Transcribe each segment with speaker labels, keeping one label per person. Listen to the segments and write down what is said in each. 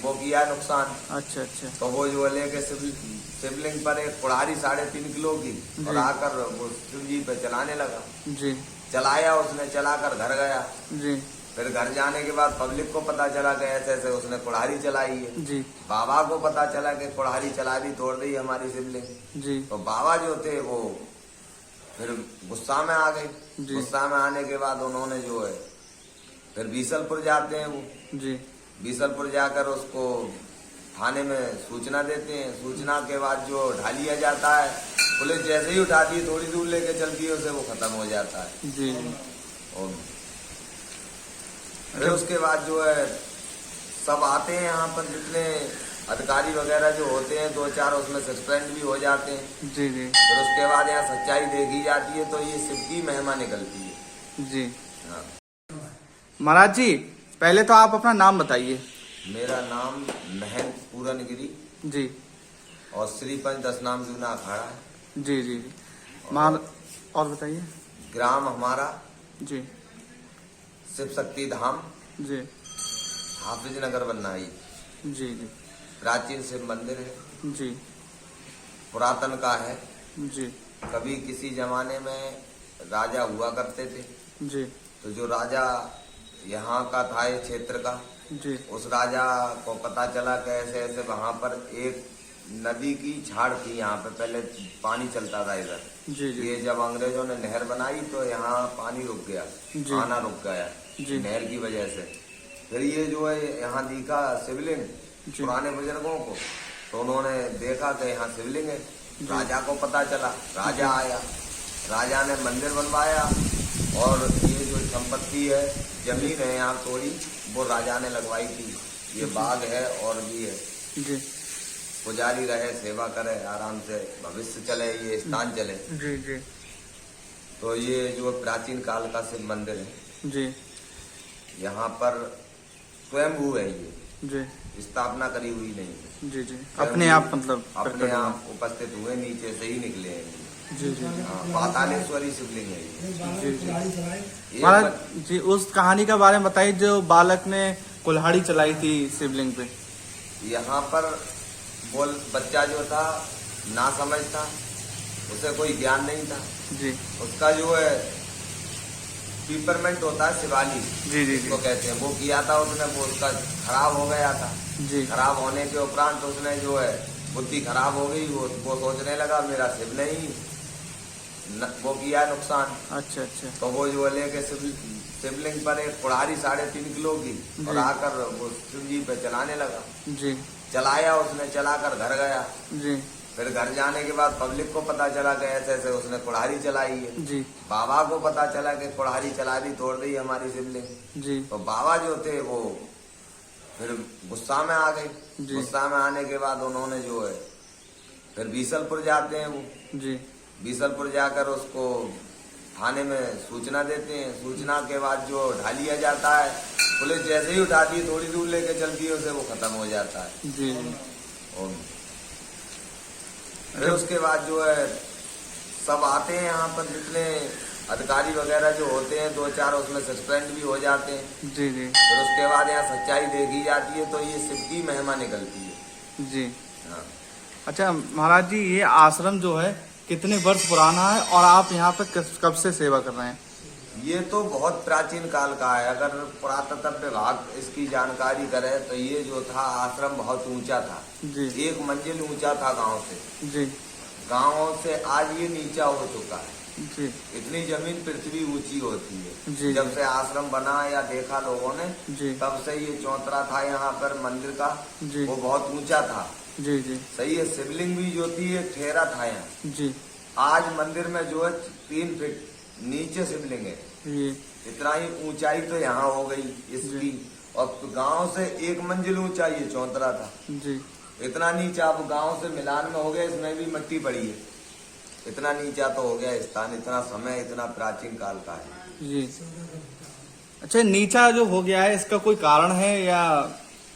Speaker 1: वो किया नुकसान।
Speaker 2: अच्छा अच्छा।
Speaker 1: तो वो जो लेके शिवलिंग पर एक कुल्हाड़ी 3.5 किलो की और
Speaker 2: जी।
Speaker 1: आकर वो शिव जी पे चलाने लगा।
Speaker 2: जी
Speaker 1: चलाया उसने, चलाकर घर गया।
Speaker 2: जी
Speaker 1: फिर घर जाने के बाद पब्लिक को पता चला कि ऐसे ऐसे उसने कुल्हाड़ी चलाई है।
Speaker 2: जी
Speaker 1: बाबा को पता चला कि कुल्हाड़ी चला दी, तोड़ दी हमारी शिवलिंग।
Speaker 2: जी
Speaker 1: तो बाबा जो थे वो फिर गुस्सा में आ गए।
Speaker 2: जी
Speaker 1: गुस्सा में आने के बाद उन्होंने जो है फिर बीसलपुर जाते हैं वो।
Speaker 2: जी
Speaker 1: बीसलपुर जाकर उसको थाने में सूचना देते हैं। सूचना के बाद जो ढा लिया जाता है, पुलिस जैसे ही उठाती है थोड़ी दूर लेके चलती है उसे, वो खत्म हो जाता है।
Speaker 2: जी।
Speaker 1: और फिर उसके बाद जो है सब आते हैं यहाँ पर, जितने अधिकारी वगैरह जो होते हैं 2-4 उसमें सस्पेंड भी हो जाते हैं।
Speaker 2: जी जी
Speaker 1: फिर उसके बाद यहाँ सच्चाई देखी जाती है तो ये शिव की महिमा निकलती है।
Speaker 2: जी।
Speaker 1: हाँ।
Speaker 2: महाराज जी, पहले तो आप अपना नाम बताइए।
Speaker 1: मेरा नाम महंत पूरनगिरी
Speaker 2: जी
Speaker 1: और श्री पंच 10 नाम जूना अखाड़ा है।
Speaker 2: जी जी जी। और बताइए।
Speaker 1: ग्राम हमारा
Speaker 2: जी
Speaker 1: शिव शक्ति धाम,
Speaker 2: जी
Speaker 1: हाफिज नगर बननाई।
Speaker 2: जी जी
Speaker 1: प्राचीन शिव मंदिर है,
Speaker 2: जी
Speaker 1: पुरातन का है।
Speaker 2: जी
Speaker 1: कभी किसी जमाने में राजा हुआ करते थे,
Speaker 2: जी
Speaker 1: तो जो राजा यहाँ का था इस क्षेत्र का,
Speaker 2: जी
Speaker 1: उस राजा को पता चला कि ऐसे ऐसे वहाँ पर एक नदी की झाड़ थी। यहाँ पे पहले पानी चलता था इधर।
Speaker 2: जी जी
Speaker 1: ये जब अंग्रेजों ने नहर बनाई तो यहाँ पानी रुक गया,
Speaker 2: जी।
Speaker 1: आना रुक गया
Speaker 2: जी।
Speaker 1: नहर की वजह से। फिर ये जो है यहाँ दिखा शिवलिंग
Speaker 2: जी।
Speaker 1: पुराने बुजुर्गों को, तो उन्होंने देखा कि यहाँ शिवलिंग है। राजा को पता चला, राजा आया, राजा ने मंदिर बनवाया और ये जो संपत्ति है, जमीन है यहाँ थोड़ी, वो राजा ने लगवाई थी। ये बाग है और भी है।
Speaker 2: जी
Speaker 1: पुजारी रहे, सेवा करे, आराम से भविष्य चले, ये स्थान चले।
Speaker 2: जी जी
Speaker 1: तो ये जो प्राचीन काल का शिव मंदिर है,
Speaker 2: जी
Speaker 1: यहाँ पर स्वयंभू है। ये
Speaker 2: जी
Speaker 1: स्थापना करी हुई नहीं है,
Speaker 2: जी जी। अपने आप मतलब
Speaker 1: अपने
Speaker 2: प्रकट हुआ।
Speaker 1: आप उपस्थित हुए, नीचे से ही निकले हैं ये।
Speaker 2: जी जी जी
Speaker 1: हाँ, पातालेश्वरी शिवलिंग है ये।
Speaker 2: जी जी।
Speaker 1: ये
Speaker 2: महाराज जी, उस कहानी के बारे में बताइए जो बालक ने कुल्हाड़ी चलाई थी शिवलिंग पे।
Speaker 1: यहाँ पर बच्चा जो था ना समझ था, उसे कोई ज्ञान नहीं था।
Speaker 2: जी
Speaker 1: उसका जो है पीपरमेंट होता है, शिवाली
Speaker 2: जी जी
Speaker 1: जिसको कहते हैं, वो किया था उसने। वो उसका खराब हो गया था।
Speaker 2: जी
Speaker 1: खराब होने के उपरांत उसने जो है बुद्धि खराब हो गई। वो सोचने लगा मेरा शिव नहीं, वो किया नुकसान।
Speaker 2: अच्छा अच्छा।
Speaker 1: तो वो जो लेके शिवलिंग पर एक कुल्हाड़ी 3.5 किलो की और
Speaker 2: जी।
Speaker 1: आकर वो शिव जी पे चलाने लगा।
Speaker 2: जी
Speaker 1: चलाया उसने, चलाकर घर गया।
Speaker 2: जी
Speaker 1: फिर घर जाने के बाद पब्लिक को पता चला कि ऐसे ऐसे उसने कुल्हाड़ी चलाई है।
Speaker 2: जी
Speaker 1: बाबा को पता चला कि कुल्हाड़ी चला दी, तोड़ दी हमारी शिवलिंग।
Speaker 2: जी
Speaker 1: तो बाबा जो थे वो फिर गुस्सा में आ गए।
Speaker 2: जी।
Speaker 1: गुस्सा में आने के बाद उन्होंने जो है फिर बीसलपुर जाते हैं वो।
Speaker 2: जी
Speaker 1: बीसलपुर जाकर उसको थाने में सूचना देते हैं। सूचना के बाद जो ढा लिया जाता है, पुलिस जैसे ही उठाती है थोड़ी दूर लेके चलती है उसे, वो खत्म हो जाता है।
Speaker 2: जी
Speaker 1: और फिर उसके बाद जो है सब आते हैं यहाँ पर, जितने अधिकारी वगैरह जो होते हैं 2-4 उसमें सस्पेंड भी हो जाते हैं।
Speaker 2: जी जी
Speaker 1: फिर उसके बाद यहाँ सच्चाई देखी जाती है तो ये शिव की महिमा निकलती है।
Speaker 2: जी।
Speaker 1: हाँ।
Speaker 2: अच्छा महाराज जी, ये आश्रम जो है कितने वर्ष पुराना है और आप यहाँ पे कब से सेवा कर रहे हैं?
Speaker 1: ये तो बहुत प्राचीन काल का है। अगर पुरातत्व विभाग इसकी जानकारी करे तो ये जो था आश्रम बहुत ऊंचा था।
Speaker 2: जी
Speaker 1: 1 मंजिल ऊंचा था गांव से।
Speaker 2: जी
Speaker 1: गांव से आज ये नीचा हो चुका है।
Speaker 2: जी
Speaker 1: इतनी जमीन पृथ्वी ऊंची होती है।
Speaker 2: जी।
Speaker 1: जब से आश्रम बना या देखा लोगों ने,
Speaker 2: जी
Speaker 1: तब से ये चौतरा था यहाँ पर मंदिर का,
Speaker 2: जी
Speaker 1: वो बहुत ऊंचा था।
Speaker 2: जी जी
Speaker 1: सही है। शिवलिंग भी जो थी ये ठहरा था यहाँ।
Speaker 2: जी
Speaker 1: आज मंदिर में जो है 3 फीट नीचे शिवलिंग है।
Speaker 2: जी
Speaker 1: इतना ही ऊंचाई तो यहाँ हो गई इसकी। और गांव से 1 मंजिल ऊंचा ये चौतरा था।
Speaker 2: जी
Speaker 1: इतना नीचा अब गांव से मिलान में हो गया, इसमें भी मिट्टी पड़ी है। इतना नीचा तो हो गया स्थान, इतना समय, इतना प्राचीन काल का है।
Speaker 2: जी। अच्छा, नीचा जो हो गया है इसका कोई कारण है या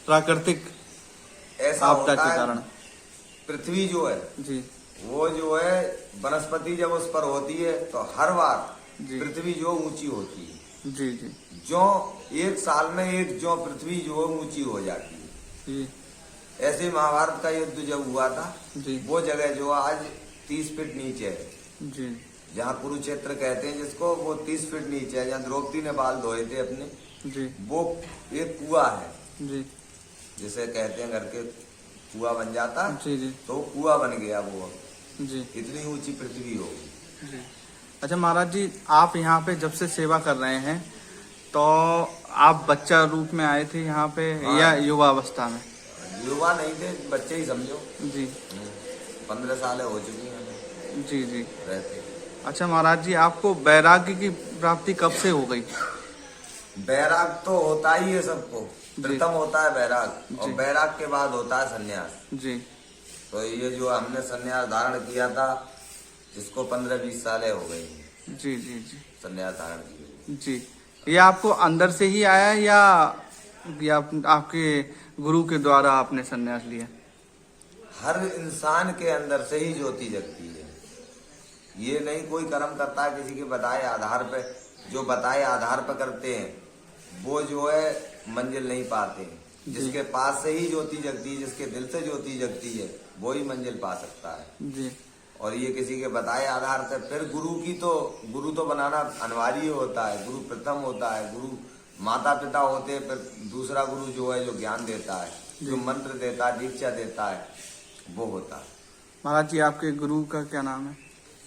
Speaker 2: प्राकृतिक
Speaker 1: ऐसा
Speaker 2: आपदा
Speaker 1: होता
Speaker 2: के
Speaker 1: है,
Speaker 2: कारण?
Speaker 1: पृथ्वी जो है
Speaker 2: जी
Speaker 1: वो जो है वनस्पति जब उस पर होती है तो हर बार
Speaker 2: जी।
Speaker 1: पृथ्वी जो ऊंची होती है।
Speaker 2: जी जी
Speaker 1: जो 1 साल में एक जो पृथ्वी जो ऊंची हो जाती है।
Speaker 2: जी
Speaker 1: ऐसे ही महाभारत का युद्ध जब हुआ था,
Speaker 2: जी
Speaker 1: वो जगह जो आज 30 फीट नीचे है,
Speaker 2: जी
Speaker 1: जहाँ कुरुक्षेत्र कहते हैं जिसको, वो 30 फीट नीचे है, जहाँ द्रौपदी ने बाल धोए थे अपने,
Speaker 2: जी
Speaker 1: वो एक कुआं है,
Speaker 2: जी
Speaker 1: जिसे कहते हैं घर के कुआं बन जाता,
Speaker 2: जी जी
Speaker 1: तो कुआं बन गया वो,
Speaker 2: जी
Speaker 1: इतनी ऊंची पृथ्वी होगी।
Speaker 2: जी। अच्छा महाराज जी, आप यहाँ पे जब से सेवा कर रहे हैं तो आप बच्चा रूप में आए थे यहाँ पे
Speaker 1: हाँ।
Speaker 2: या युवा अवस्था में?
Speaker 1: युवा नहीं थे, बच्चे ही समझो।
Speaker 2: जी
Speaker 1: 15 साल हो चुकी हैं
Speaker 2: जी जी।
Speaker 1: रहते।
Speaker 2: अच्छा महाराज जी, आपको वैराग्य की प्राप्ति कब से हो गई?
Speaker 1: बैराग तो होता ही है सबको, प्रथम होता है बैराग, और
Speaker 2: जी।
Speaker 1: बैराग के बाद होता है सन्यास।
Speaker 2: जी
Speaker 1: तो ये जो हमने सन्यास धारण किया था, जिसको 15-20 सालें हो गई
Speaker 2: जी जी जी
Speaker 1: सन्यास धारण की।
Speaker 2: जी। ये आपको अंदर से ही आया या आपके गुरु के द्वारा आपने संन्यास लिया?
Speaker 1: हर इंसान के अंदर से ही ज्योति जगती है, ये नहीं कोई कर्म करता है किसी के बताए आधार पे। जो बताए आधार पर करते हैं वो जो है मंजिल नहीं पाते हैं।
Speaker 2: जी।
Speaker 1: जिसके पास से ही ज्योति जगती है, जिसके दिल से ज्योति जगती है, वो ही मंजिल पा सकता है।
Speaker 2: जी
Speaker 1: और ये किसी के बताए आधार से, फिर गुरु तो बनाना अनिवार्य होता है। गुरु प्रथम होता है, गुरु माता पिता होते हैं, फिर दूसरा गुरु जो है जो ज्ञान देता है, जो मंत्र देता है, दीक्षा देता है, वो होता है।
Speaker 2: महाराज जी, आपके गुरु का क्या नाम है?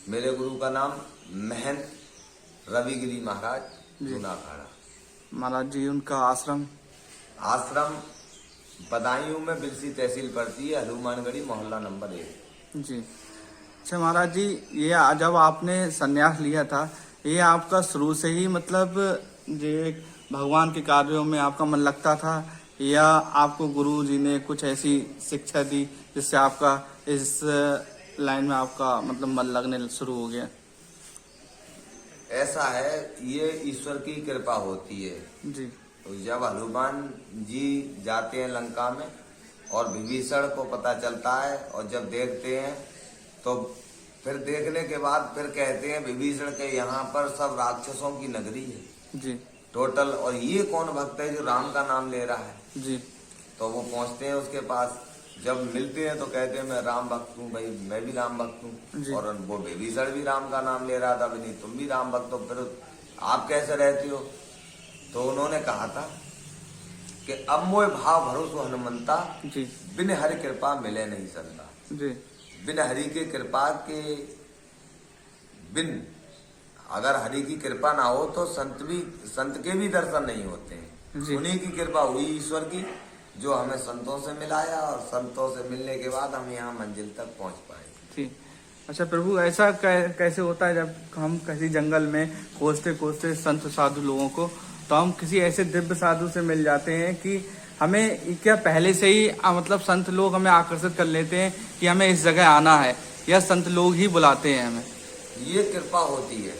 Speaker 1: मेरे गुरु का नाम महंत रविगिरी महाराज
Speaker 2: जी।
Speaker 1: जूनाखाड़ा।
Speaker 2: महाराज जी, उनका आश्रम?
Speaker 1: आश्रम बदायूं में बिलसी तहसील पड़ती है, हनुमानगढ़ी मोहल्ला नंबर 1।
Speaker 2: जी। अच्छा महाराज जी, ये जब आपने संन्यास लिया था, ये आपका शुरू से ही मतलब ये भगवान के कार्यों में आपका मन लगता था, या आपको गुरु जी ने कुछ ऐसी शिक्षा दी जिससे आपका इस लाइन में आपका मतलब मन लगने शुरू हो गया?
Speaker 1: ऐसा है, ये ईश्वर की कृपा होती है।
Speaker 2: जी
Speaker 1: तो जब हनुमान जी जाते हैं लंका में और विभीषण को पता चलता है, और जब देखते हैं तो फिर देखने के बाद फिर कहते हैं विभीषण के यहाँ पर सब राक्षसों की नगरी है
Speaker 2: जी
Speaker 1: टोटल, और ये कौन भक्त है जो राम का नाम ले रहा है।
Speaker 2: जी
Speaker 1: तो वो पहुंचते हैं उसके पास, जब मिलते हैं तो कहते हैं मैं राम भक्त हूँ भाई, मैं भी राम भक्त
Speaker 2: जी।
Speaker 1: हूँ। और वो विभीषण भी राम का नाम ले रहा था, नहीं तुम भी राम भक्त हो, फिर आप कैसे रहते हो? तो उन्होंने कहा था कि अब मोह भाव भरोसो हनुमंता,
Speaker 2: जी
Speaker 1: बिन हरि कृपा मिले नहीं सकता।
Speaker 2: जी
Speaker 1: बिन हरि के कृपा के बिन, अगर हरि की कृपा ना हो तो संत के भी दर्शन नहीं होते हैं।
Speaker 2: जी।
Speaker 1: उन्हीं की कृपा हुई ईश्वर की, जो हमें संतों से मिलाया, और संतों से मिलने के बाद हम यहाँ मंजिल तक पहुँच पाए।
Speaker 2: जी। अच्छा प्रभु, ऐसा कैसे होता है जब हम किसी जंगल में खोजते खोजते संत साधु लोगों को, तो हम किसी ऐसे दिव्य साधु से मिल जाते हैं कि हमें क्या पहले से ही मतलब संत लोग हमें आकर्षित कर लेते हैं कि हमें इस जगह आना है, या संत लोग ही बुलाते हैं हमें?
Speaker 1: ये कृपा होती है।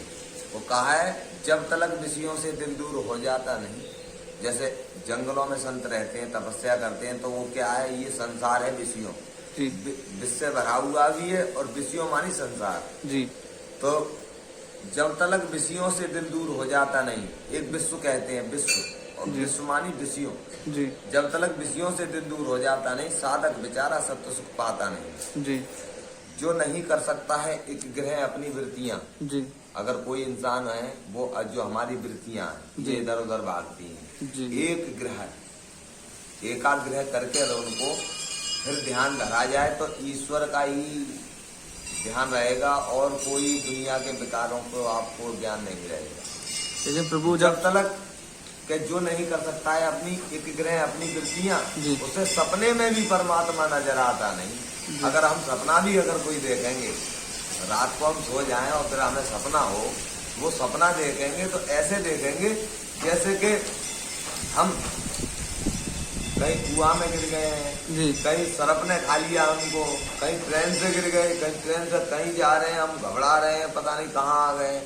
Speaker 1: वो कहा है, जब तलक विषयों से दिल दूर हो जाता नहीं। जैसे जंगलों में संत रहते हैं, तपस्या करते हैं, तो वो क्या है, ये संसार है विषयों,
Speaker 2: जी
Speaker 1: विष से भरा हुआ भी है, और विषयों मानी संसार।
Speaker 2: जी
Speaker 1: तो जब तलक विषयों से दिल दूर हो जाता नहीं, एक विश्व कहते हैं, विश्व, और
Speaker 2: जी।
Speaker 1: विश्व मानी विषयों।
Speaker 2: जी
Speaker 1: जब तलक विषयों से दिल दूर हो जाता नहीं, साधक बेचारा सत्य सुख पाता नहीं।
Speaker 2: जी
Speaker 1: जो नहीं कर सकता है एक ग्रह अपनी वृत्तियां,
Speaker 2: जी
Speaker 1: अगर कोई इंसान है, वो जो हमारी वृत्तियां हैं,
Speaker 2: जी।
Speaker 1: ये इधर उधर भागती हैं,
Speaker 2: जी
Speaker 1: एक ग्रह एकाग्रह करके अगर उनको फिर ध्यान धरा जाए तो ईश्वर का ही ध्यान रहेगा, और कोई दुनिया के विकारों को आपको ज्ञान नहीं रहेगा।
Speaker 2: लेकिन प्रभु,
Speaker 1: जब तलक के जो नहीं कर सकता है अपनी एक ग्रह अपनी वृत्तियां,
Speaker 2: जी।
Speaker 1: उसे सपने में भी परमात्मा नजर आता नहीं। अगर हम सपना भी अगर कोई देखेंगे, रात को हम सो जाएं और फिर हमें सपना हो, वो सपना देखेंगे तो ऐसे देखेंगे जैसे कि हम कहीं कुआं में गिर गए हैं,
Speaker 2: जी
Speaker 1: कहीं सरप ने खा लिया हमको, कहीं ट्रेन से गिर गए, कहीं ट्रेन से कहीं जा रहे हैं, हम घबरा रहे हैं, पता नहीं कहाँ आ गए।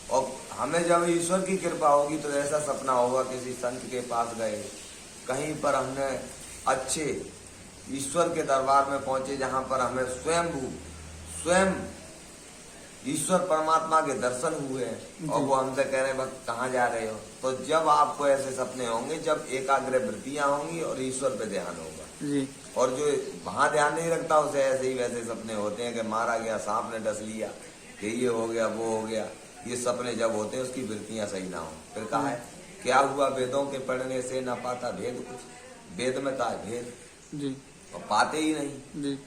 Speaker 1: और हमें जब ईश्वर की कृपा होगी तो ऐसा सपना होगा, किसी संत के पास गए, कहीं पर हमने अच्छे ईश्वर के दरबार में पहुंचे, जहां पर हमें स्वयं ईश्वर परमात्मा के दर्शन हुए हैं और वो हमसे कह रहे हैं भक्त कहाँ जा रहे हो। तो जब आपको ऐसे सपने होंगे, जब एकाग्र वृत्तियां होंगी और ईश्वर पे ध्यान होगा।
Speaker 2: जी
Speaker 1: और जो वहां ध्यान नहीं रखता उसे ऐसे ही वैसे सपने होते हैं कि मारा गया, सांप ने डस लिया, कि ये हो गया वो हो गया। ये सपने जब होते हैं उसकी वृत्तियां सही ना हो। फिर कहा है क्या हुआ वेदों के पढ़ने से न पाता भेद कुछ, वेद में कहा है भेद
Speaker 2: जी
Speaker 1: और पाते ही नहीं।
Speaker 2: जी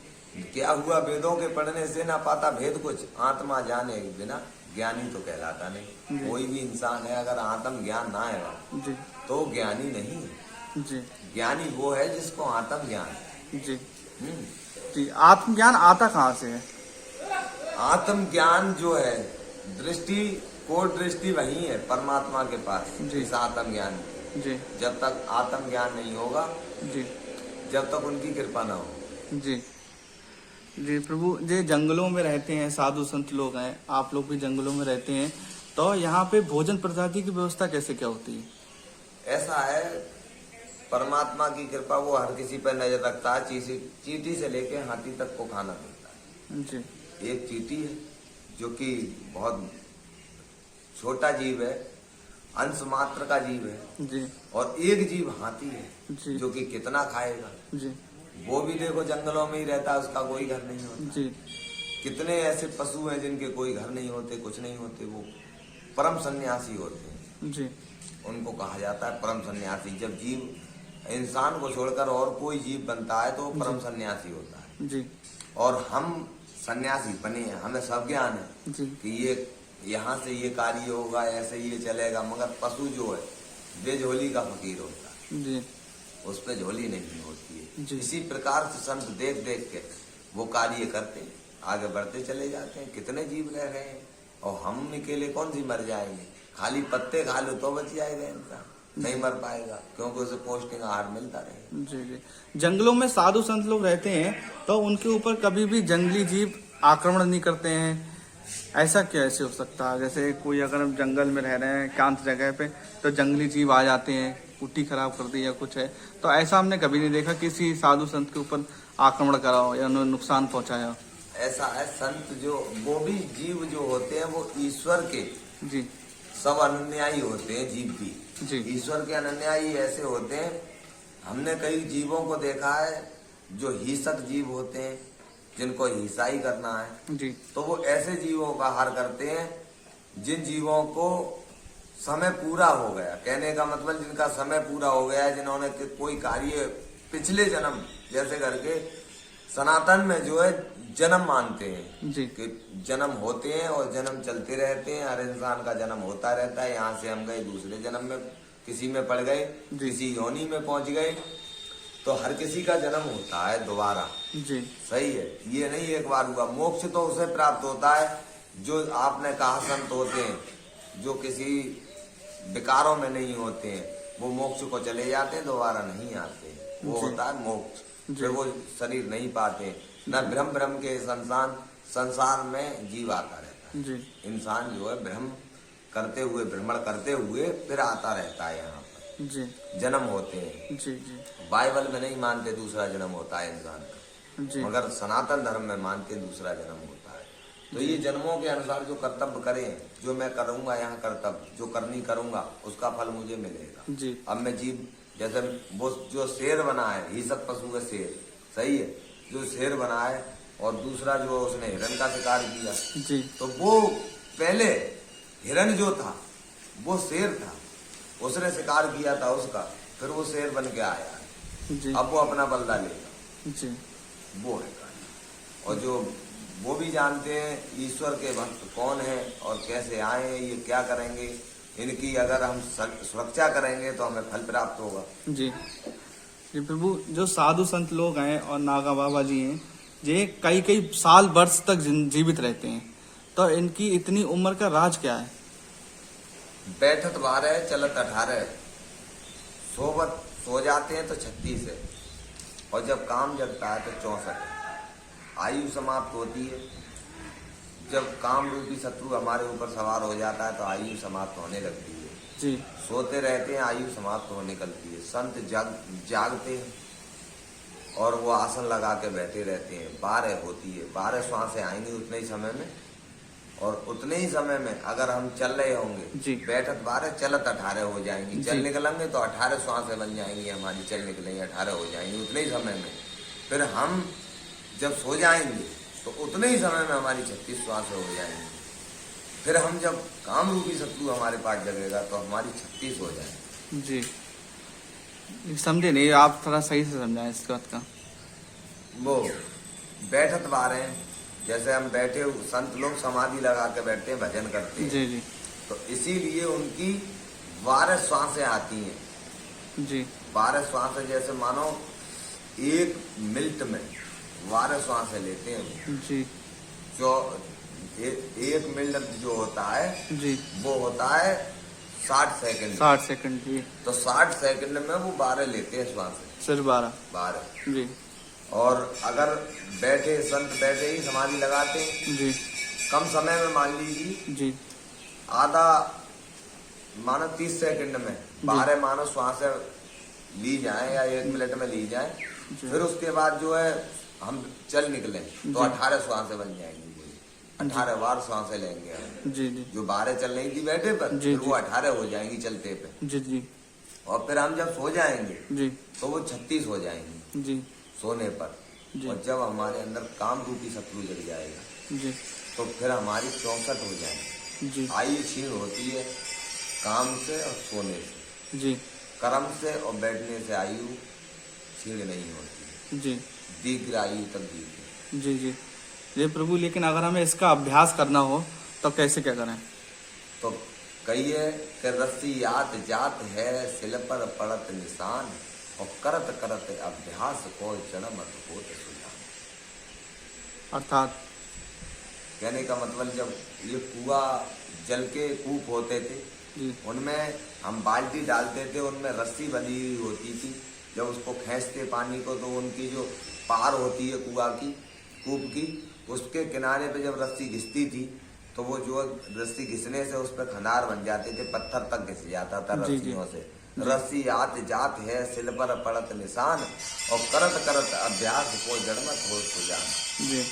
Speaker 1: क्या हुआ वेदों के पढ़ने से ना पाता भेद कुछ, आत्मा जाने बिना ज्ञानी तो कहलाता नहीं। कोई भी इंसान है अगर आत्म ज्ञान ना है
Speaker 2: जी
Speaker 1: तो ज्ञानी नहीं है।
Speaker 2: जी
Speaker 1: ज्ञानी वो है जिसको आत्म ज्ञान है।
Speaker 2: जी जी। आत्मज्ञान आता कहाँ से है?
Speaker 1: आत्म ज्ञान जो है दृष्टि, को दृष्टि वही है परमात्मा के पास।
Speaker 2: जी।
Speaker 1: इस आत्म ज्ञान की
Speaker 2: जी
Speaker 1: जब तक आत्म ज्ञान नहीं होगा,
Speaker 2: जी
Speaker 1: जब तक उनकी कृपा ना हो।
Speaker 2: जी जी प्रभु, ये जंगलों में रहते हैं, साधु संत लोग हैं, आप लोग भी जंगलों में रहते हैं, तो यहाँ पे भोजन प्रसादी की व्यवस्था कैसे क्या होती है?
Speaker 1: ऐसा है परमात्मा की कृपा, वो हर किसी पर नजर रखता है। चींटी से लेके हाथी तक को खाना मिलता है।
Speaker 2: जी
Speaker 1: एक चींटी है जो कि बहुत छोटा जीव है, अंश मात्र का जीव है,
Speaker 2: जी
Speaker 1: और एक जीव हाथी है
Speaker 2: जी
Speaker 1: जो कि कितना खाएगा।
Speaker 2: जी
Speaker 1: वो भी देखो जंगलों में ही रहता है, उसका कोई घर नहीं होता।
Speaker 2: जी
Speaker 1: कितने ऐसे पशु हैं जिनके कोई घर नहीं होते, कुछ नहीं होते, वो परम सन्यासी होते हैं।
Speaker 2: जी
Speaker 1: उनको कहा जाता है परम सन्यासी। जब जीव इंसान को छोड़कर और कोई जीव बनता है तो वो परम सन्यासी होता है।
Speaker 2: जी
Speaker 1: और हम सन्यासी बने हैं, हमें सब ज्ञान है
Speaker 2: जी
Speaker 1: कि ये यहाँ से ये कार्य होगा, ऐसे ये चलेगा। मगर पशु जो है वे झोली का फकीर होता है,
Speaker 2: जी
Speaker 1: उस पर झोली नहीं होती है।
Speaker 2: जी।
Speaker 1: इसी प्रकार से संत देख देख के वो कार्य करते हैं, आगे बढ़ते चले जाते हैं। कितने जीव रह रहे हैं और हम अकेले कौन सी मर जाएंगे। खाली पत्ते खा लो तो बच जाएगा इंसान, नहीं मर पाएगा क्योंकि उसे पौष्टिक आहार मिलता रहे।
Speaker 2: जी जी। जंगलों में साधु संत लोग रहते हैं तो उनके ऊपर कभी भी जंगली जीव आक्रमण नहीं करते हैं, ऐसा कैसे हो सकता है? जैसे कोई अगर हम जंगल में रह रहे हैं एकांत जगह पे तो जंगली जीव आ जाते हैं, कुट्टी खराब कर दी या कुछ है, तो ऐसा हमने कभी नहीं देखा किसी साधु संत के ऊपर आक्रमण करा हो या उन्हें नुकसान पहुंचाया हो।
Speaker 1: ऐसा है संत जो वो भी जीव जो होते हैं वो ईश्वर के
Speaker 2: जी
Speaker 1: सब अनुन्यायी होते हैं। जीव भी
Speaker 2: जी
Speaker 1: ईश्वर के अनुन्यायी ऐसे होते हैं। हमने कई जीवों को देखा है जो हिंसक जीव होते हैं, जिनको हिंसाई करना है,
Speaker 2: जी
Speaker 1: तो वो ऐसे जीवों का आहार करते हैं जिन जीवों को समय पूरा हो गया। कहने का मतलब जिनका समय पूरा हो गया है, जिन्होंने कोई कार्य पिछले जन्म जैसे करके सनातन में जो है जन्म मानते हैं
Speaker 2: जी
Speaker 1: कि जन्म होते हैं और जन्म चलते रहते हैं। हर इंसान का जन्म होता रहता है। यहाँ से हम गए दूसरे जन्म में किसी में पड़ गए, किसी योनि में पहुंच गए, तो हर किसी का जन्म होता है दोबारा।
Speaker 2: जी
Speaker 1: सही है, ये नहीं एक बार हुआ। मोक्ष तो उसे प्राप्त होता है जो आपने कहा संत होते हैं जो किसी विकारों में नहीं होते हैं, वो मोक्ष को चले जाते हैं, दोबारा नहीं आते। वो होता है मोक्ष। फिर वो शरीर नहीं पाते, न भ्रम के संसार में जीव आता रहता है।
Speaker 2: जी
Speaker 1: इंसान जो है भ्रम करते हुए, भ्रमण करते हुए फिर आता रहता है। यहाँ पर
Speaker 2: जी
Speaker 1: जन्म होते हैं।
Speaker 2: जी जी
Speaker 1: बाइबल में नहीं मानते दूसरा जन्म होता है इंसान का,
Speaker 2: जी
Speaker 1: मगर सनातन धर्म में मानते दूसरा जन्म होता है। तो ये जन्मों के अनुसार जो कर्तव्य करें, जो मैं करूंगा यहाँ कर्तव्य जो करनी करूंगा उसका फल मुझे मिलेगा।
Speaker 2: जी
Speaker 1: अब मैं जीव जैसे वो जो शेर बना है, हिंसक पशु का शेर, सही है, जो शेर बना है और दूसरा जो उसने हिरण का शिकार किया,
Speaker 2: जी
Speaker 1: तो वो पहले हिरण जो था वो शेर था, उसने शिकार किया था उसका, फिर वो शेर बन के आया है।
Speaker 2: जी
Speaker 1: अब वो अपना बदला लेगा,
Speaker 2: जी
Speaker 1: वो है कहानी। और जो वो भी जानते हैं ईश्वर के भक्त कौन है और कैसे आए हैं, ये क्या करेंगे, इनकी अगर हम सुरक्षा करेंगे तो हमें फल प्राप्त होगा।
Speaker 2: जी जी प्रभु, जो साधु संत लोग हैं और नागा बाबा जी हैं, ये कई कई साल वर्ष तक जीवित रहते हैं, तो इनकी इतनी उम्र का राज क्या है?
Speaker 1: बैठत 12 चलत 18, सोबत सो जाते हैं तो 36 है, और जब काम जगता है तो 64 है। आयु समाप्त होती है जब काम रूपी शत्रु हमारे ऊपर सवार हो जाता है, तो आयु समाप्त होने लगती है।
Speaker 2: जी
Speaker 1: सोते रहते हैं, आयु समाप्त होने निकलती है। संत जागते हैं और वो आसन लगा के बैठे रहते हैं। 12 होती है, 12 श्वासें आएंगी उतने ही समय में, और उतने ही समय में अगर हम चल रहे होंगे,
Speaker 2: जी।
Speaker 1: बैठत 12 चलत 18 हो जाएंगी, चल
Speaker 2: जी।
Speaker 1: निकलेंगे तो 18 श्वासें बन जाएंगी हमारी, चल निकलेंगे 18 हो जाएंगी उतने ही समय में। फिर हम जब सो जाएंगे तो उतने ही समय में हमारी 36 श्वासें हो जाएंगी। फिर हम जब काम रूपी शत्रु हमारे पास जगेगा तो हमारी 36 हो जाएगी।
Speaker 2: जी समझे नहीं, आप थोड़ा सही से समझाएं इस बात का।
Speaker 1: वो बैठत 12, जैसे हम बैठे संत लोग समाधि लगा के बैठते हैं, भजन करते हैं,
Speaker 2: जी जी
Speaker 1: तो इसीलिए उनकी 12 श्वासें आती हैं।
Speaker 2: जी
Speaker 1: 12 श्वासें, जैसे मानो 1 मिनट में 12 श्वासें लेते हैं वो।
Speaker 2: जी
Speaker 1: जो 1 मिनट जो होता है
Speaker 2: जी
Speaker 1: वो होता है 60 सेकंड।
Speaker 2: 60 सेकंड जी,
Speaker 1: तो 60 सेकंड में वो 12 लेते हैं श्वासें,
Speaker 2: सिर्फ 12।
Speaker 1: 12।
Speaker 2: जी
Speaker 1: और अगर बैठे संत बैठे ही समाधि लगाते हैं,
Speaker 2: जी
Speaker 1: कम समय में मान लीजिए
Speaker 2: जी
Speaker 1: आधा मानो 30 सेकंड में 12 मानो श्वासें ली जाए या 1 मिनट में ली जाए,
Speaker 2: जी।
Speaker 1: फिर उसके बाद जो है हम चल निकले तो
Speaker 2: जी।
Speaker 1: 18 श्वासें बन जाएंगी। 18 बार श्वासें लेंगे हम।
Speaker 2: जी जी
Speaker 1: जो 12 चल रही थी बैठे पर,
Speaker 2: जी,
Speaker 1: फिर
Speaker 2: जी।
Speaker 1: वो 18 हो जाएंगी चलते पे।
Speaker 2: जी जी
Speaker 1: और फिर हम जब सो जाएंगे
Speaker 2: जी
Speaker 1: तो वो 36 हो जाएंगी
Speaker 2: जी
Speaker 1: सोने पर।
Speaker 2: जी।
Speaker 1: और जब हमारे अंदर काम रूपी शत्रु जग जाएगा
Speaker 2: जी
Speaker 1: तो फिर हमारी 64 हो जाएंगी।
Speaker 2: जी
Speaker 1: आयु क्षीण होती है काम से और सोने से,
Speaker 2: जी
Speaker 1: कर्म से और बैठने से आयु क्षीण नहीं होती,
Speaker 2: जी
Speaker 1: दीर्घ आयु तक जीते।
Speaker 2: जी जी जी प्रभु, लेकिन अगर हमें इसका अभ्यास करना हो तो कैसे क्या करें?
Speaker 1: तो कहिए कि रस्सी यात जात है सिल पर पड़त निशान, और करत करत अभ्यास को जन्मत होत सुजान।
Speaker 2: अर्थात
Speaker 1: कहने का मतलब, जब ये कुआ जल के कूप होते थे
Speaker 2: जी
Speaker 1: उनमें हम बाल्टी डालते थे, उनमें रस्सी बंधी हुई होती थी। जब उसको खींचते पानी को तो उनकी जो पार होती है कुआ की, कूप की, उसके किनारे पे जब रस्सी घिसती थी तो वो जो रस्सी घिसने से उस पर खनार बन जाते थे, पत्थर तक घिस जाता था
Speaker 2: जी, जी।
Speaker 1: रस्सियों से। रस्सी आत जात है सिल पर पड़त निशान, और करत करत अभ्यास को जड़मत हो सुजान।
Speaker 2: जी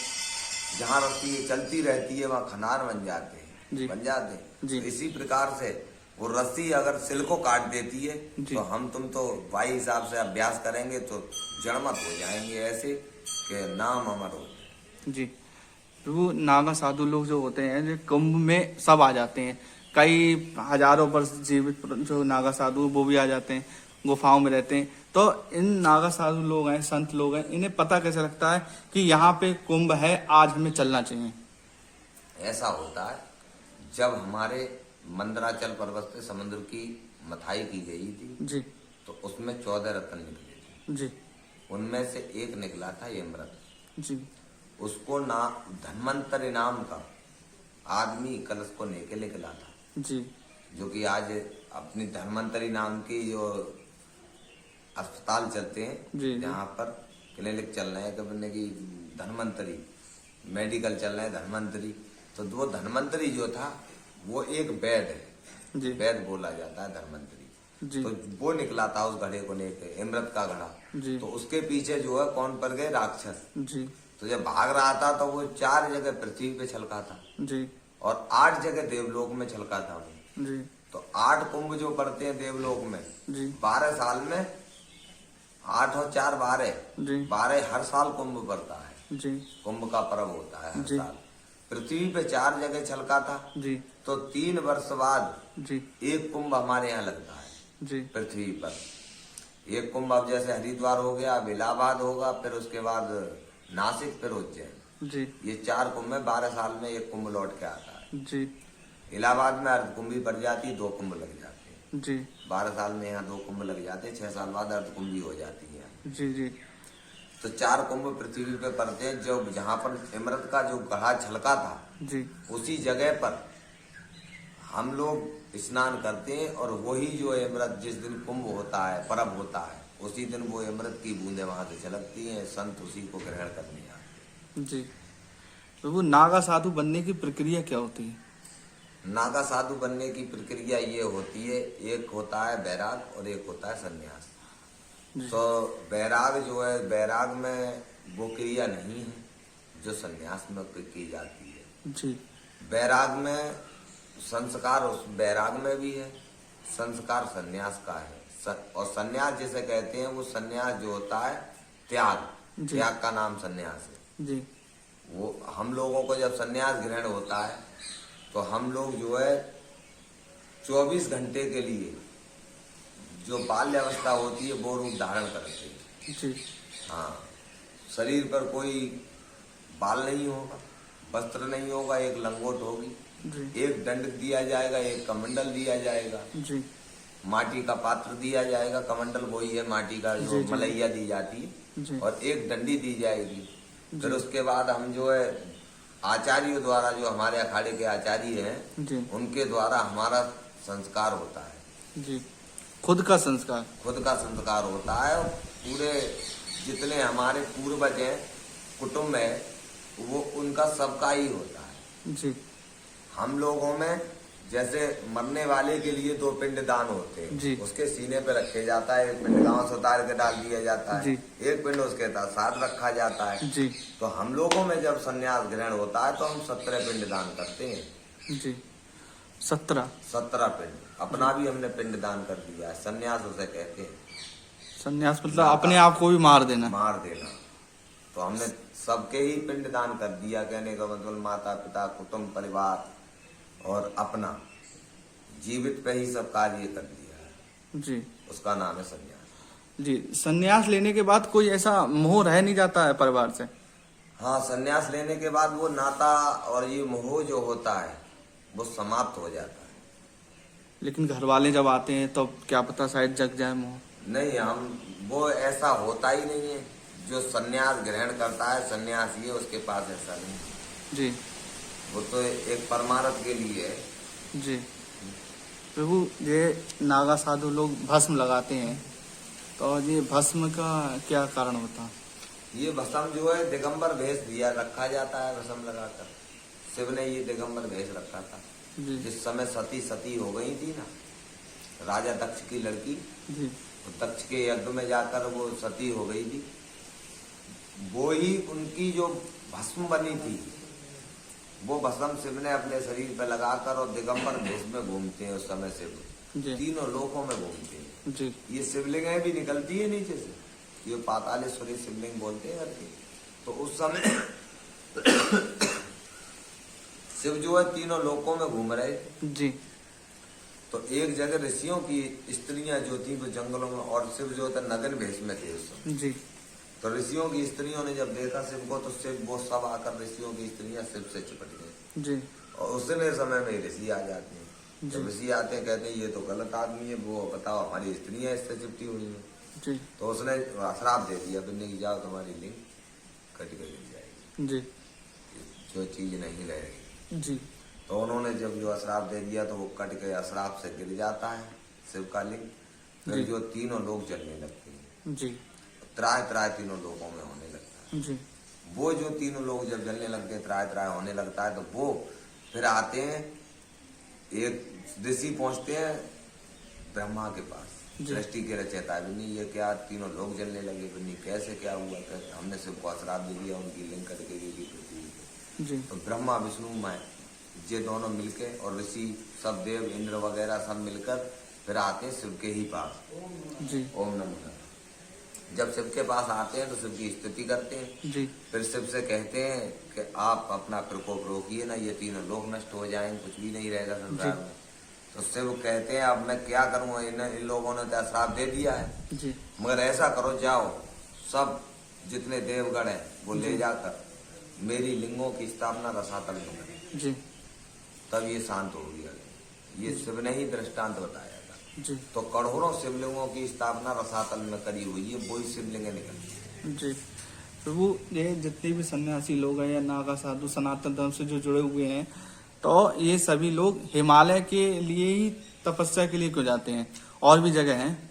Speaker 1: जहाँ रस्सी चलती रहती है वहाँ खनार बन जाते
Speaker 2: जी।
Speaker 1: हैं, बन जाते हैं।
Speaker 2: जी।
Speaker 1: तो इसी प्रकार से वो रस्सी अगर सिल को काट देती है
Speaker 2: जी।
Speaker 1: तो हम तुम तो वाही हिसाब से अभ्यास करेंगे तो जड़मत हो जाएंगे, ऐसे कि नाम अमर हो।
Speaker 2: जी प्रभु, नागा साधु लोग जो होते हैं जो कुंभ में सब आ जाते हैं, कई हजारों वर्ष जीवित जो नागा साधु वो भी आ जाते हैं, गुफाओं में रहते हैं। तो इन नागा साधु लोग हैं, संत लोग हैं, इन्हें पता कैसे लगता है कि यहाँ पे कुंभ है, आज हमें चलना चाहिए?
Speaker 1: ऐसा होता है, जब हमारे मंदराचल पर्वत से समुद्र की मथाई की गई थी
Speaker 2: जी
Speaker 1: तो उसमें 14 रत्न निकले थे।
Speaker 2: जी
Speaker 1: उनमें से एक निकला था यमरत।
Speaker 2: जी
Speaker 1: उसको ना धन्वंतरि नाम का आदमी कलश को लेके निकला था,
Speaker 2: जी
Speaker 1: जो कि आज अपनी धन्वंतरि नाम की जो अस्पताल चलते हैं,
Speaker 2: जी।
Speaker 1: जहाँ पर क्लिनिक चल रहे हैं, कहने की धन्वंतरि मेडिकल चल रहे हैं धन्वंतरि। तो वो धन्वंतरि जो था वो एक वैद है,
Speaker 2: जी
Speaker 1: वैद बोला जाता है धन्वंतरि।
Speaker 2: जी
Speaker 1: तो वो निकला था उस घड़े को लेके, इमरत का घड़ा।
Speaker 2: जी
Speaker 1: तो उसके पीछे जो है कौन पड़ गए? राक्षस।
Speaker 2: जी
Speaker 1: तो जब भाग रहा था तो वो 4 जगह पृथ्वी पे छलका था
Speaker 2: जी
Speaker 1: और 8 जगह देवलोक में छलका था वो।
Speaker 2: जी
Speaker 1: तो 8 कुंभ जो पड़ते हैं देवलोक में,
Speaker 2: जी
Speaker 1: 12 साल में 8 और 4 12,
Speaker 2: जी
Speaker 1: 12 हर साल कुंभ पड़ता है।
Speaker 2: जी
Speaker 1: कुंभ का पर्व होता है हर
Speaker 2: जी।
Speaker 1: साल। पृथ्वी पे 4 जगह छलका था,
Speaker 2: जी
Speaker 1: तो 3 वर्ष बाद
Speaker 2: जी
Speaker 1: एक कुंभ हमारे यहाँ लगता है
Speaker 2: जी
Speaker 1: पृथ्वी पर। एक कुंभ अब जैसे हरिद्वार हो गया, अब इलाहाबाद होगा, फिर उसके बाद नासिक, फिर उज्जैन।
Speaker 2: जी
Speaker 1: ये 4 कुंभ में 12 साल में एक कुंभ लौट के आता है।
Speaker 2: जी
Speaker 1: इलाहाबाद में अर्ध कुंभी पड़ जाती है, 2 कुंभ लग जाते हैं।
Speaker 2: जी
Speaker 1: 12 साल में यहाँ 2 कुंभ लग जाते हैं, 6 साल बाद अर्ध कुंभी हो जाती है।
Speaker 2: जी जी
Speaker 1: तो 4 कुंभ पृथ्वी पे पड़ते हैं। जो जहाँ पर इमरत का जो घड़ा छलका था
Speaker 2: जी
Speaker 1: उसी जगह पर हम लोग स्नान करते हैं, और वही जो इमरत जिस दिन कुंभ होता है, पर्व होता है, उसी दिन वो इमरत की बूंदें वहां से छलकती हैं। संत उसी को ग्रहण करने आते हैं।
Speaker 2: जी प्रभु, नागा साधु बनने की प्रक्रिया क्या होती है?
Speaker 1: नागा साधु बनने की प्रक्रिया ये होती है, एक होता है बैराग और एक होता है संन्यास।
Speaker 2: जी।
Speaker 1: तो बैराग जो है, बैराग में वो क्रिया नहीं है जो संन्यास में की जाती है।
Speaker 2: जी
Speaker 1: बैराग में संस्कार, उस बैराग में भी है, संस्कार संन्यास का है। और संन्यास जिसे कहते हैं, वो संन्यास जो होता है त्याग,
Speaker 2: जी।
Speaker 1: त्याग का नाम संन्यास है।
Speaker 2: जी
Speaker 1: वो हम लोगों को जब संन्यास ग्रहण होता है तो हम लोग जो है 24 घंटे के लिए जो बाल्य अवस्था होती है वो रूप धारण करते हैं।
Speaker 2: जी
Speaker 1: हाँ, शरीर पर कोई बाल नहीं होगा, वस्त्र नहीं होगा, एक लंगोट होगी,
Speaker 2: जी
Speaker 1: एक दंड दिया जाएगा, एक कमंडल दिया जाएगा,
Speaker 2: जी
Speaker 1: माटी का पात्र दिया जाएगा, कमंडल वही है माटी का जो
Speaker 2: जी, जी।
Speaker 1: मलैया दी जाती है,
Speaker 2: जी
Speaker 1: और एक डंडी दी जाएगी। फिर
Speaker 2: जी।
Speaker 1: उसके बाद हम जो है आचार्यों द्वारा, जो हमारे अखाड़े के आचार्य हैं,
Speaker 2: जी
Speaker 1: उनके द्वारा हमारा संस्कार होता है।
Speaker 2: जी खुद का संस्कार।
Speaker 1: खुद का संस्कार होता है, और पूरे जितने हमारे पूर्वज हैं, कुटुंब है, वो उनका सबका ही होता है।
Speaker 2: जी
Speaker 1: हम लोगों में जैसे मरने वाले के लिए 2 पिंड दान होते
Speaker 2: जी।
Speaker 1: हैं, उसके सीने पे रखे जाता है, एक पिंड गांव से उतार के डाल दिया जाता है,
Speaker 2: जी।
Speaker 1: एक पिंड उसके साथ रखा जाता है।
Speaker 2: जी
Speaker 1: तो हम लोगों में जब संन्यास ग्रहण होता है तो हम 17 पिंड दान करते हैं।
Speaker 2: जी 17
Speaker 1: पिंड, अपना भी हमने पिंड दान कर दिया है। संन्यास उसे कहते हैं,
Speaker 2: संन्यास मतलब अपने आप को भी मार देना।
Speaker 1: मार देना। तो हमने सबके ही पिंड दान कर दिया, कहने का मतलब माता पिता, कुटुंब, परिवार और अपना जीवित पे ही सब कार्य कर दिया है।
Speaker 2: जी
Speaker 1: उसका नाम है संन्यास।
Speaker 2: जी संन्यास लेने के बाद कोई ऐसा मोह रह नहीं जाता है परिवार से?
Speaker 1: हाँ, संन्यास लेने के बाद वो नाता और ये मोह जो होता है वो समाप्त हो जाता है।
Speaker 2: लेकिन घर वाले जब आते हैं तो क्या पता शायद जग जाए मोह।
Speaker 1: नहीं, हम वो ऐसा होता ही नहीं है। जो संन्यास ग्रहण करता है सन्यासी है, उसके पास ऐसा नहीं है।
Speaker 2: जी
Speaker 1: वो तो एक परमार्थ के लिए है।
Speaker 2: जी प्रभु, ये नागा साधु लोग भस्म लगाते हैं, तो ये भस्म का क्या कारण होता है?
Speaker 1: ये भस्म जो है दिगंबर भेष दिया रखा जाता है। भस्म लगाकर शिव ने ये दिगंबर भेष रखा था।
Speaker 2: जी
Speaker 1: जिस समय सती हो गई थी ना, राजा दक्ष की लड़की,
Speaker 2: जी
Speaker 1: तो दक्ष के यज्ञ में जाकर वो सती हो गई थी। वो ही उनकी जो भस्म बनी थी, वो भस्म शिव ने अपने शरीर पे लगाकर, और दिगंबर भेष में घूमते हैं उस समय शिव,
Speaker 2: जी
Speaker 1: 3 लोकों में घूमते हैं।
Speaker 2: जी
Speaker 1: ये शिवलिंगें भी निकलती है नीचे से, ये पातालेश्वरी शिवलिंग बोलते हैं करके। तो उस समय शिव जो है 3 लोकों में घूम रहे थे।
Speaker 2: जी
Speaker 1: तो एक जगह ऋषियों की स्त्रियां जो थी वो जंगलों में, और शिव जो था नगन भेष में थे उस समय।
Speaker 2: जी
Speaker 1: तो ऋषियों की स्त्रियों ने जब देखा शिव को, तो शिव वो सब आकर ऋषियों की स्त्रियां शिव से चिपट गई।
Speaker 2: जी
Speaker 1: और उतने समय में ऋषि आ जाते हैं। जब
Speaker 2: जी।
Speaker 1: ऋषि आते हैं, कहते हैं ये तो गलत आदमी है, वो बताओ हमारी स्त्रियां इससे चिपटी हुई हैं।
Speaker 2: जी
Speaker 1: तो उसने श्राप दे दिया, तुमने की जाओ तुम्हारी लिंग कट कर दी जाएगी,
Speaker 2: जी
Speaker 1: जो चीज नहीं रहेगी।
Speaker 2: जी
Speaker 1: तो उन्होंने जब जो अश्राप दे दिया, तो वो कट के अश्राप से गिर जाता है शिव का लिंग। फिर
Speaker 2: जी।
Speaker 1: जो 3 लोग जलने लगते हैं,
Speaker 2: जी
Speaker 1: त्राय 3 लोगों में होने लगता है।
Speaker 2: जी
Speaker 1: वो जो 3 लोग जब जलने लगते हैं, त्राय होने लगता है, तो वो फिर आते हैं, एक ऋषि पहुंचते हैं ब्रह्मा के पास,
Speaker 2: जी।
Speaker 1: सृष्टि के रचयिता। नहीं, ये क्या 3 लोग जलने लगे? नहीं, कैसे क्या हुआ? कहते हमने शिव को अश्राप दे दिया, उनकी लिंग कट के गिरी पृथ्वी पे।
Speaker 2: जी
Speaker 1: तो ब्रह्मा विष्णु मैं ये दोनों मिलके, और ऋषि सब देव इंद्र वगैरह सब मिलकर फिर आते हैं शिव के ही पास।
Speaker 2: जी
Speaker 1: ओम नमः नारायण। जब शिव के पास आते हैं तो शिव की स्तुति करते हैं।
Speaker 2: जी
Speaker 1: फिर शिव से कहते हैं कि आप अपना प्रकोप रोकिए ना, ये 3 लोग नष्ट हो जाएंगे, कुछ भी नहीं रहेगा संसार में। तो शिव कहते हैं अब मैं क्या करूँ, इन लोगों ने तो श्राप दे दिया है,
Speaker 2: जी
Speaker 1: मगर ऐसा करो, जाओ सब जितने देवगण हैं वो ले जाकर मेरी लिंगों की स्थापना रसातल में करें।
Speaker 2: जी
Speaker 1: तब ये शांत हो गया। ये शिव ने ही दृष्टांत बताया था।
Speaker 2: जी
Speaker 1: तो करोड़ों शिवलिंगों की स्थापना रसातल में करी हुई है, वही शिवलिंग निकलती है।
Speaker 2: जी प्रभु, ये जितने भी सन्यासी लोग हैं या नागा साधु सनातन धर्म से जो जुड़े हुए हैं, तो ये सभी लोग हिमालय के लिए ही तपस्या के लिए क्यों जाते हैं? और भी जगह हैं?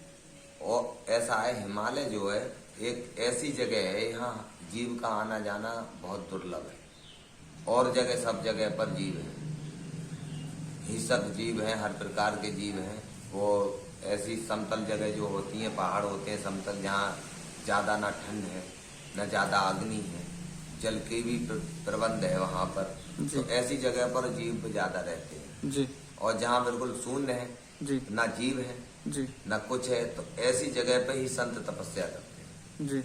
Speaker 1: और ऐसा है, हिमालय जो है एक ऐसी जगह है, यहाँ जीव का आना जाना बहुत दुर्लभ है। और जगह सब जगह पर जीव है, हिंसक जीव हैं, हर प्रकार के जीव हैं। वो ऐसी समतल जगह जो होती हैं, पहाड़ होते हैं समतल, जहाँ ज़्यादा ना ठंड है न ज़्यादा अग्नि है, जल के भी प्रबंध है वहाँ पर।
Speaker 2: जी।
Speaker 1: तो ऐसी जगह पर जीव ज्यादा रहते हैं।
Speaker 2: जी
Speaker 1: और जहाँ बिल्कुल शून्य है,
Speaker 2: जी
Speaker 1: ना जीव है
Speaker 2: जी
Speaker 1: न कुछ है, तो ऐसी जगह पे ही संत तपस्या करते हैं।
Speaker 2: जी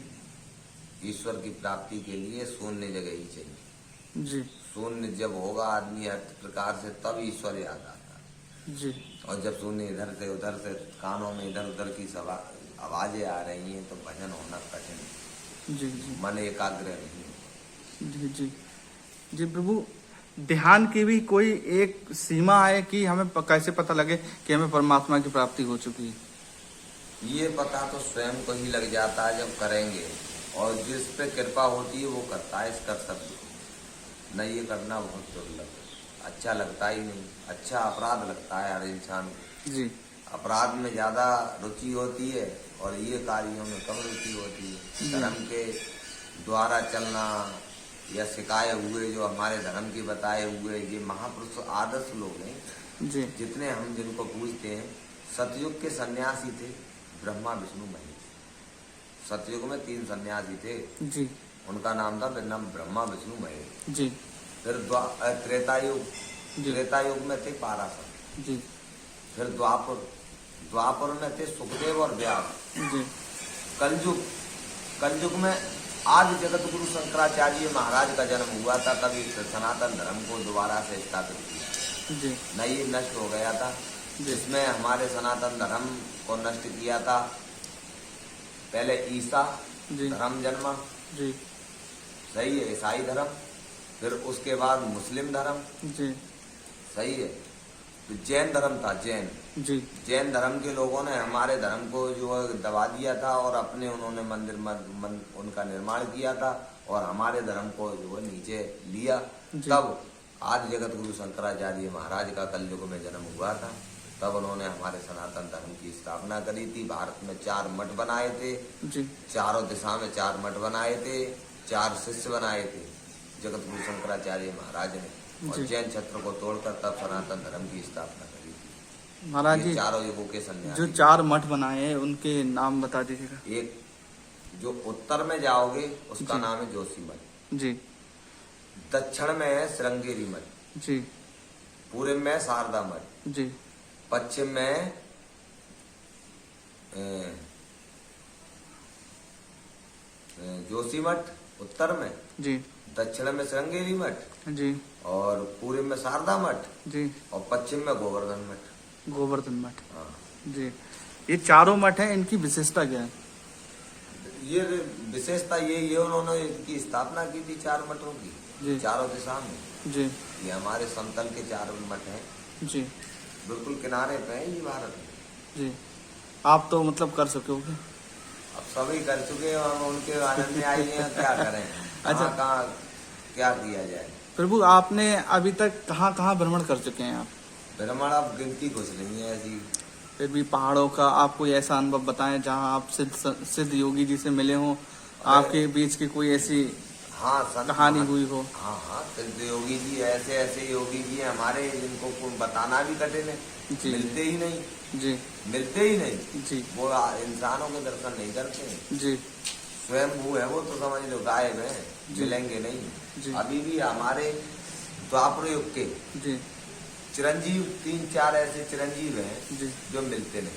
Speaker 1: ईश्वर की प्राप्ति के लिए शून्य जगह ही चाहिए।
Speaker 2: जी
Speaker 1: शून्य जब होगा आदमी हर प्रकार से, तब ईश्वर याद आता है।
Speaker 2: जी
Speaker 1: और जब शून्य इधर से उधर से कानों में इधर उधर की आवाजें आ रही हैं, तो भजन होना कठिन है।
Speaker 2: जी जी
Speaker 1: मन एकाग्र नहीं।
Speaker 2: जी जी जी प्रभु, ध्यान की भी कोई एक सीमा है कि हमें कैसे पता लगे कि हमें परमात्मा की प्राप्ति हो चुकी है?
Speaker 1: ये पता तो स्वयं को ही लग जाता है जब करेंगे, और जिस पे कृपा होती है वो करता है। इस कर सकते नहीं, ये करना बहुत दुर्लभ है। अच्छा लगता ही नहीं। अच्छा अपराध लगता है हर इंसान को।
Speaker 2: जी
Speaker 1: अपराध में ज्यादा रुचि होती है और ये कार्यों में कम रुचि होती है। धर्म के द्वारा चलना या सिखाए हुए, जो हमारे धर्म की बताए हुए ये महापुरुष आदर्श लोग हैं,
Speaker 2: जी
Speaker 1: जितने हम जिनको पूजते हैं, सतयुग के सन्यासी थे ब्रह्मा विष्णु महेश। सतयुग में 3 सन्यासी थे,
Speaker 2: जी
Speaker 1: उनका नाम था ब्रह्मा विष्णु महेश।
Speaker 2: जी
Speaker 1: फिर त्रेतायुग,
Speaker 2: जी
Speaker 1: त्रेतायुग में थे पाराशर।
Speaker 2: जी
Speaker 1: फिर द्वापर में थे सुखदेव और व्यास।
Speaker 2: जी
Speaker 1: कलयुग में आदि जगत गुरु शंकराचार्य महाराज का जन्म हुआ था, तभी सनातन धर्म को दोबारा से स्थापित किया।
Speaker 2: जी
Speaker 1: नहीं नष्ट हो गया था, जिसमें हमारे सनातन धर्म को नष्ट किया था। पहले ईसा
Speaker 2: जी
Speaker 1: धर्म जन्मा,
Speaker 2: जी
Speaker 1: सही है, ईसाई धर्म। फिर उसके बाद मुस्लिम धर्म,
Speaker 2: जी
Speaker 1: सही है। तो जैन धर्म था,
Speaker 2: जी
Speaker 1: जैन धर्म के लोगों ने हमारे धर्म को जो है दबा दिया था, और अपने उन्होंने मंदिर उनका निर्माण किया था, और हमारे धर्म को जो है नीचे लिया। तब आदि जगत गुरु शंकराचार्य महाराज का कलयुग में जन्म हुआ था। तब उन्होंने हमारे सनातन धर्म की स्थापना करी थी। भारत में 4 मठ बनाए थे,
Speaker 2: जी
Speaker 1: चारों दिशा में 4 मठ बनाए थे, 4 शिष्य बनाए थे जगत गुरु शंकराचार्य महाराज ने, और जैन छत्र को तोड़कर तब सनातन धर्म की स्थापना करी थी।
Speaker 2: महाराज जी,
Speaker 1: चारों युगों के सन्यासी
Speaker 2: जो 4 मठ बनाए हैं उनके नाम बता दीजिएगा।
Speaker 1: एक जो उत्तर में जाओगे उसका
Speaker 2: जी।
Speaker 1: नाम है जोशी मठ,
Speaker 2: जी
Speaker 1: दक्षिण में है श्रृंगेरी मठ,
Speaker 2: जी
Speaker 1: पूर्व में शारदा मठ,
Speaker 2: जी
Speaker 1: पश्चिम में जोशी मठ उत्तर में,
Speaker 2: जी
Speaker 1: दक्षिण में श्रृंगेरी मठ,
Speaker 2: जी
Speaker 1: और पूर्व में शारदा मठ,
Speaker 2: जी
Speaker 1: और पश्चिम में गोवर्धन मठ।
Speaker 2: गोवर्धन मठ।
Speaker 1: हाँ,
Speaker 2: जी, ये चारों मठ हैं, इनकी विशेषता क्या है?
Speaker 1: ये विशेषता ये उन्होंने इनकी स्थापना की थी 4 मठों
Speaker 2: जी।
Speaker 1: की, चारों दिशा में।
Speaker 2: जी
Speaker 1: ये हमारे समतल के 4 मठ हैं,
Speaker 2: जी
Speaker 1: बिल्कुल किनारे पे है ये भारत में।
Speaker 2: जी, आप तो मतलब कर सकोगे।
Speaker 1: अब सभी कर चुके हैं, हम उनके आनंद में आई हैं, क्या करें।
Speaker 2: अच्छा।
Speaker 1: कहाँ क्या किया जाए।
Speaker 2: प्रभु, आपने अभी तक कहाँ कहाँ भ्रमण कर चुके हैं आप?
Speaker 1: भ्रमण अब गिनती कुछ नहीं है ऐसी।
Speaker 2: फिर भी पहाड़ों का आप कोई ऐसा अनुभव बताएं जहाँ आप सिद्ध योगी जी से मिले हों, आपके बीच की कोई ऐसी
Speaker 1: हाँ, संत
Speaker 2: कहानी हुई हो।
Speaker 1: हाँ, सिद्ध योगी जी ऐसे योगी जी हैं हमारे, जिनको बताना भी कठिन है।
Speaker 2: जी।
Speaker 1: मिलते ही नहीं,
Speaker 2: जी
Speaker 1: मिलते ही नहीं।
Speaker 2: जी
Speaker 1: वो इंसानों के दर्शन नहीं करते हैं।
Speaker 2: जी
Speaker 1: स्वयं वो है, वो तो समझ लो गायब है,
Speaker 2: जी।
Speaker 1: मिलेंगे
Speaker 2: जी।
Speaker 1: नहीं। अभी भी हमारे द्वापर युग के
Speaker 2: जी
Speaker 1: चिरंजीव 3-4 ऐसे चिरंजीव हैं
Speaker 2: जी
Speaker 1: जो मिलते नहीं।